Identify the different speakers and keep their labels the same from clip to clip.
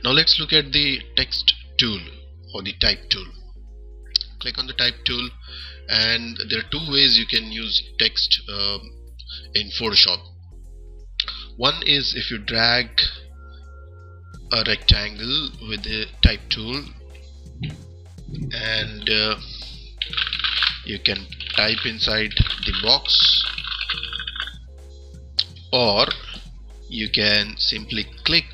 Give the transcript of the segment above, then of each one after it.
Speaker 1: Now let's look at the text tool or the type tool. Click on the type tool, and there are two ways you can use text in Photoshop. One is if you drag a rectangle with the type tool, and you can type inside the box, or you can simply click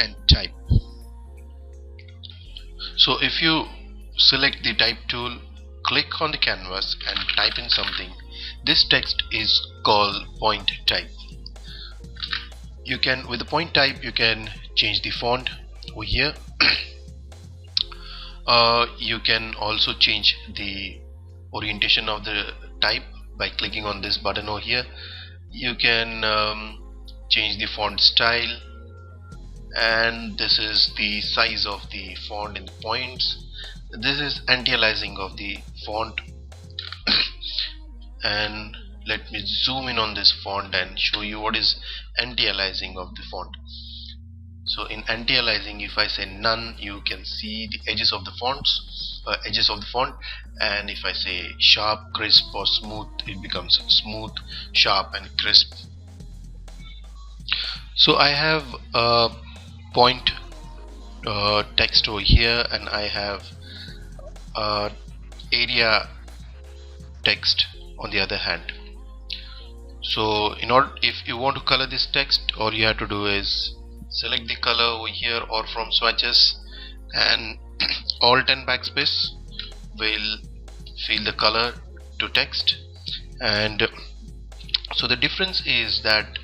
Speaker 1: and type. So if you select the type tool, click on the canvas and type in something, this text is called point type. You can, with the point type, you can change the font over here. You can also change the orientation of the type by clicking on this button over here. You can change the font style, and this is the size of the font in the points. This is anti-aliasing of the font. And let me zoom in on this font and show you what is anti-aliasing of the font. So in anti-aliasing, if I say none, you can see the edges of the font, and if I say sharp, crisp or smooth, it becomes smooth, sharp and crisp. So I have a point text over here, and I have area text on the other hand. So if you want to color this text, all you have to do is select the color over here or from swatches, and Alt and backspace will fill the color to text. And so the difference is that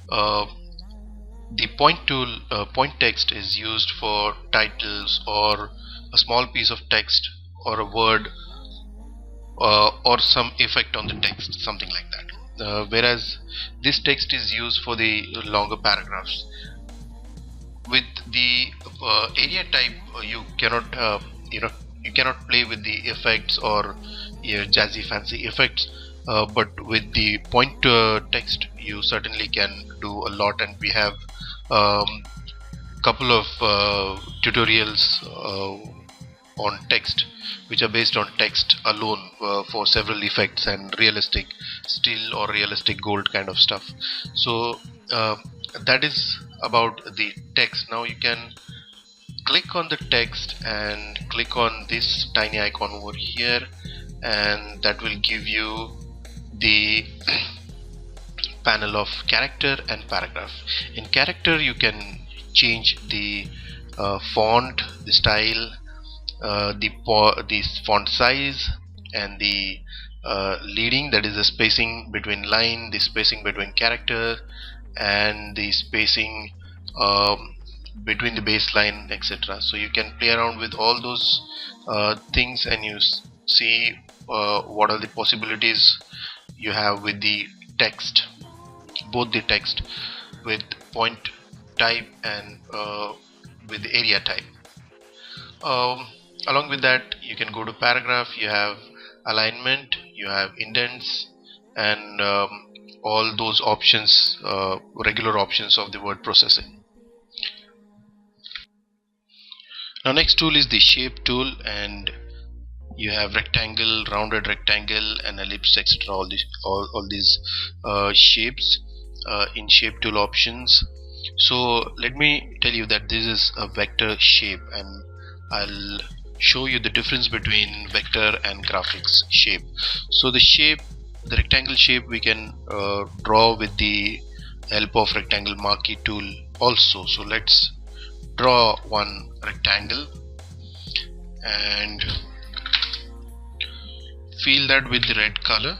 Speaker 1: the point tool, point text is used for titles or a small piece of text or a word or some effect on the text, something like that. Whereas this text is used for the longer paragraphs. With the area type, you cannot you cannot play with the effects or jazzy fancy effects, but with the point text you certainly can do a lot, and we have couple of tutorials on text which are based on text alone for several effects and realistic still or realistic gold kind of stuff. So that is about the text. Now you can click on the text and click on this tiny icon over here, and that will give you the panel of character and paragraph. In character, you can change the font, the style, the font size, and the leading, that is the spacing between line, the spacing between character, and the spacing between the baseline, etc. So you can play around with all those things, and you see what are the possibilities you have with the text, both the text with point type and with the area type. Along with that, you can go to paragraph. You have alignment, you have indents, and all those options, regular options of the word processing. Now next tool is the shape tool, and you have rectangle, rounded rectangle, and ellipse, etc. All these shapes in shape tool options. So let me tell you that this is a vector shape, and I'll show you the difference between vector and graphics shape. So the shape, the rectangle shape, we can draw with the help of rectangle marquee tool also. So let's draw one rectangle and fill that with the red color.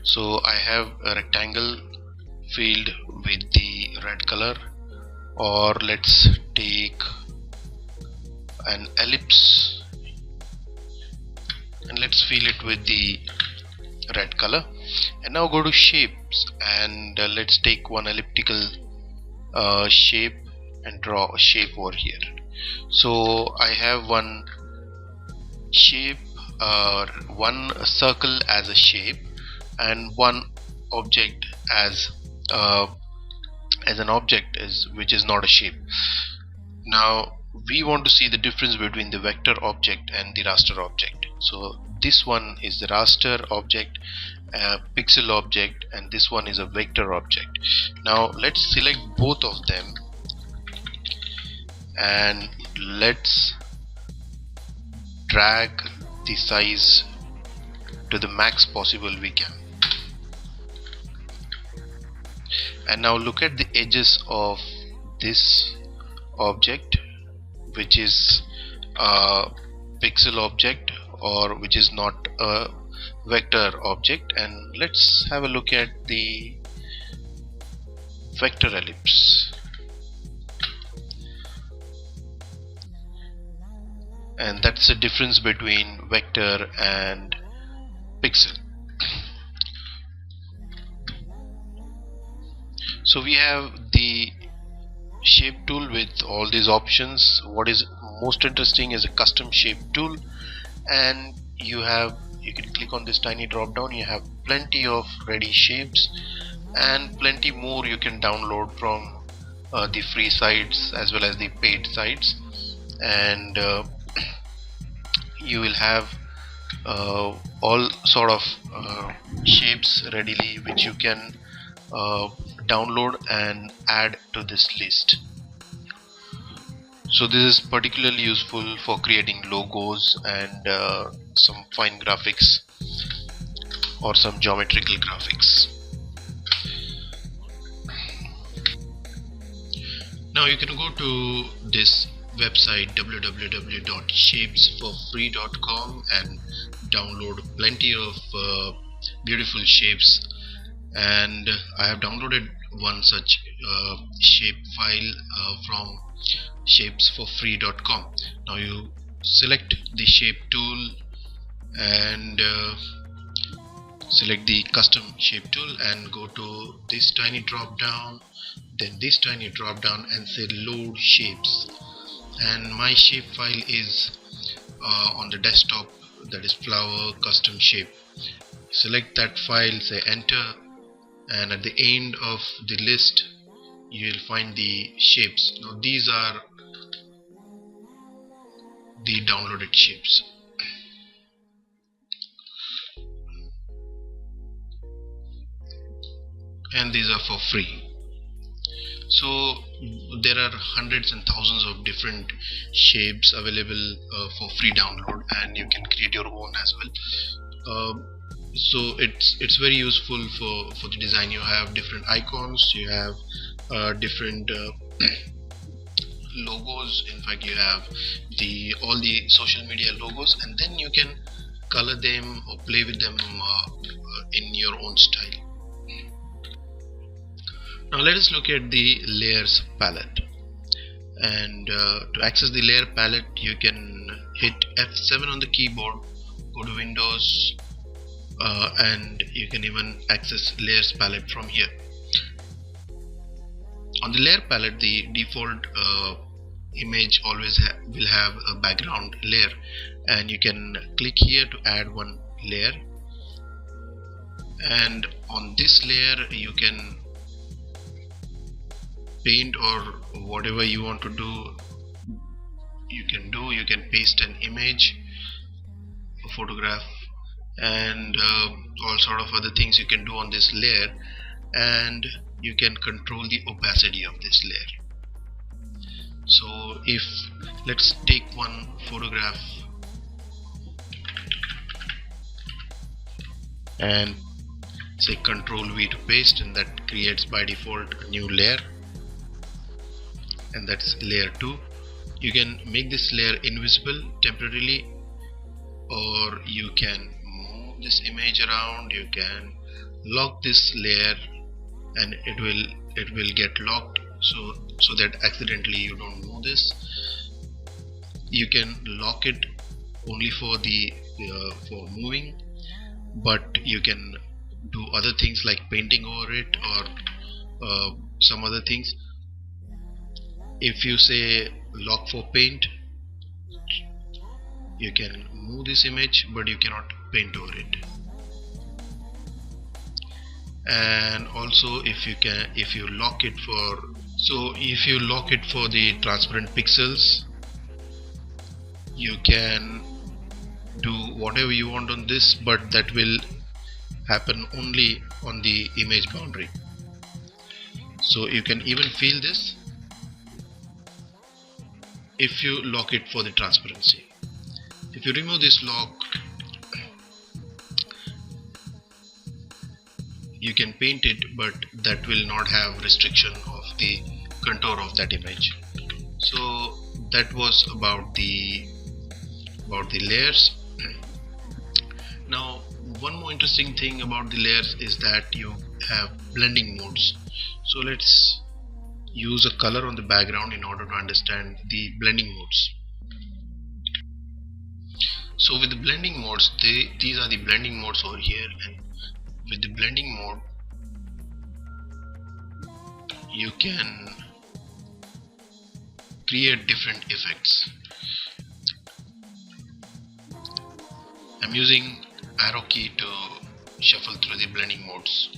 Speaker 1: So I have a rectangle filled with the red color, or let's take an ellipse and let's fill it with the red color. And now go to shapes, and let's take one elliptical shape and draw a shape over here. So I have one shape, one circle as a shape, and one object as as an object which is not a shape. Now we want to see the difference between the vector object and the raster object. So this one is the raster object, pixel object, and this one is a vector object. Now let's select both of them and let's drag the size to the max possible we can. And now look at the edges of this object, which is a pixel object or which is not a vector object, and let's have a look at the vector ellipse. And that's the difference between vector and pixel. So we have the shape tool with all these options. What is most interesting is a custom shape tool, and you can click on this tiny drop down. You have plenty of ready shapes and plenty more you can download from the free sites as well as the paid sites, and you will have all sort of shapes readily which you can download and add to this list. So this is particularly useful for creating logos and some fine graphics or some geometrical graphics. Now you can go to this website www.shapesforfree.com and download plenty of beautiful shapes, and I have downloaded one such shape file from shapesforfree.com. Now you select the shape tool and select the custom shape tool and go to this tiny drop down, then this tiny drop down, and say load shapes. And my shape file is on the desktop, that is flower custom shape. Select that file, say enter, and at the end of the list you will find the shapes. Now these are the downloaded shapes. And these are for free. So there are hundreds and thousands of different shapes available for free download, and you can create your own as well. So it's very useful for the design. You have different icons, you have different logos. In fact, you have all the social media logos, and then you can color them or play with them in your own style. Now let us look at the layers palette, and to access the layer palette you can hit F7 on the keyboard, go to Windows, and you can even access layers palette from here. On the layer palette, the default image always will have a background layer, and you can click here to add one layer, and on this layer you can paint or whatever you want to do. You can paste an image, a photograph, and all sort of other things you can do on this layer, and you can control the opacity of this layer. So let's take one photograph and say Ctrl V to paste, and that creates by default a new layer, and that's layer 2. You can make this layer invisible temporarily, or you can move this image around. You can lock this layer and it will get locked so that accidentally you don't move this. You can lock it only for moving, but you can do other things like painting over it or some other things. If you say lock for paint, you can move this image but you cannot paint over it. And also if you lock it for, so if you lock it for the transparent pixels, you can do whatever you want on this, but that will happen only on the image boundary. So you can even feel this if you lock it for the transparency. If you remove this lock, you can paint it, but that will not have restriction of the contour of that image. So that was about the layers. Now one more interesting thing about the layers is that you have blending modes. So let's use a color on the background in order to understand the blending modes. So with the blending modes, these are the blending modes over here, and with the blending mode you can create different effects. I'm using arrow key to shuffle through the blending modes.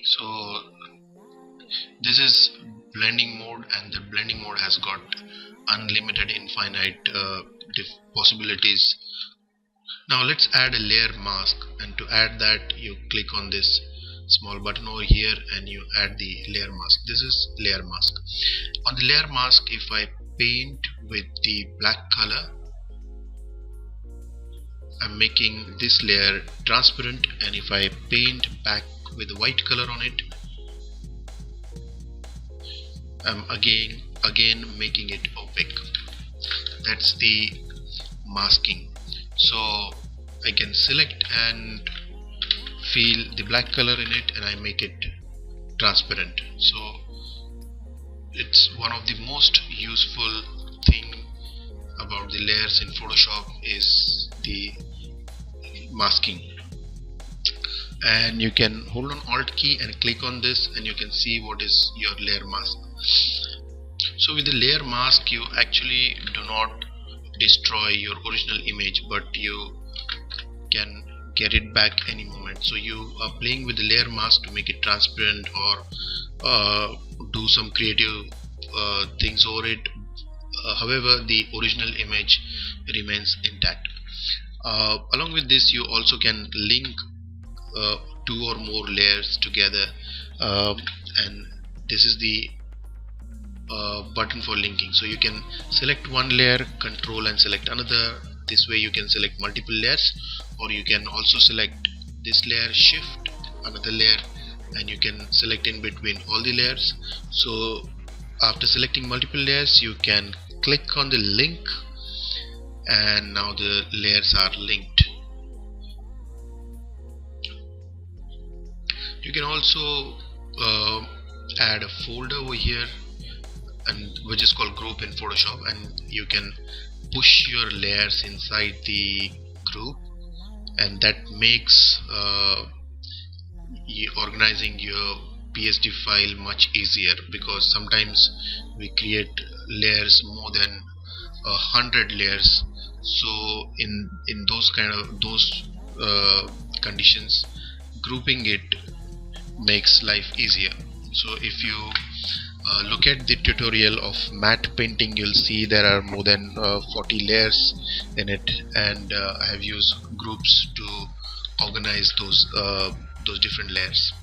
Speaker 1: So this is blending mode, and the blending mode has got unlimited infinite possibilities. Now let's add a layer mask, and to add that you click on this small button over here and you add the layer mask. This is layer mask. On the layer mask, if I paint with the black color, I'm making this layer transparent, and if I paint back with the white color on it, I'm again making it opaque. That's the masking. So I can select and feel the black color in it, and I make it transparent. So it's one of the most useful thing about the layers in Photoshop is the masking. And you can hold on Alt key and click on this, and you can see what is your layer mask. So with the layer mask, you actually do not destroy your original image, but you can get it back any moment. So you are playing with the layer mask to make it transparent, or do some creative things over it. However, the original image remains intact. Along with this, you also can link two or more layers together, and this is the button for linking. So you can select one layer, control and select another. This way you can select multiple layers, or you can also select this layer, shift another layer, and you can select in between all the layers. So after selecting multiple layers, you can click on the link, and now the layers are linked. You can also add a folder over here, and which is called group in Photoshop, and you can push your layers inside the group, and that makes organizing your PSD file much easier, because sometimes we create layers more than 100 layers. So in those conditions, grouping it makes life easier. So if you look at the tutorial of matte painting, you'll see there are more than 40 layers in it, and I have used groups to organize those different layers.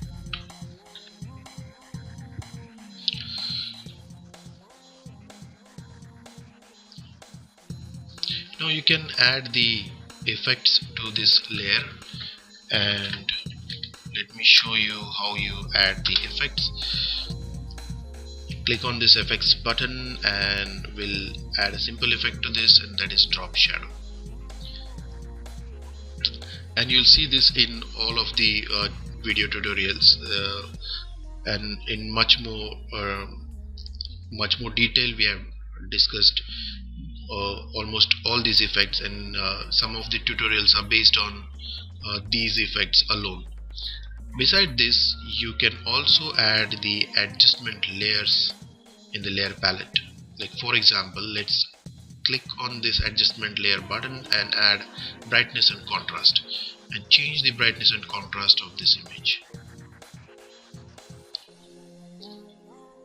Speaker 1: Now you can add the effects to this layer, and let me show you how you add the effects. Click on this effects button, and we'll add a simple effect to this, and that is drop shadow. And you'll see this in all of the video tutorials, and in much more detail. We have discussed almost all these effects, and some of the tutorials are based on these effects alone. Beside this, you can also add the adjustment layers in the layer palette. Like for example, let's click on this adjustment layer button and add brightness and contrast, and change the brightness and contrast of this image.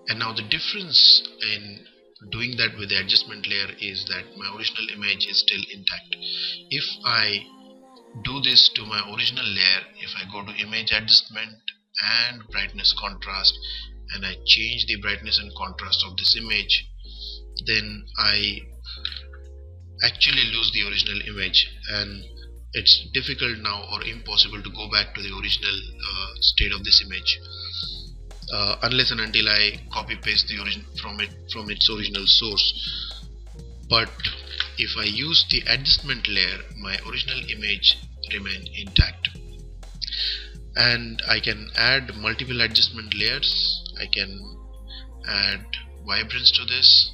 Speaker 1: And now the difference in doing that with the adjustment layer is that my original image is still intact. If I do this to my original layer, if I go to image adjustment and brightness contrast and I change the brightness and contrast of this image, then I actually lose the original image, and it's difficult now or impossible to go back to the original state of this image unless and until I copy paste the origin from its original source. But if I use the adjustment layer, my original image remains intact, and I can add multiple adjustment layers. I can add vibrance to this.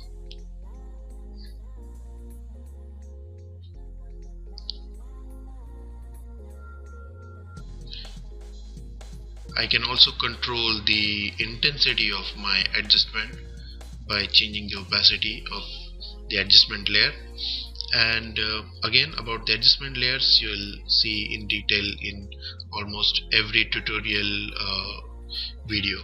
Speaker 1: I can also control the intensity of my adjustment by changing the opacity of the adjustment layer. And again, about the adjustment layers, you will see in detail in almost every tutorial video.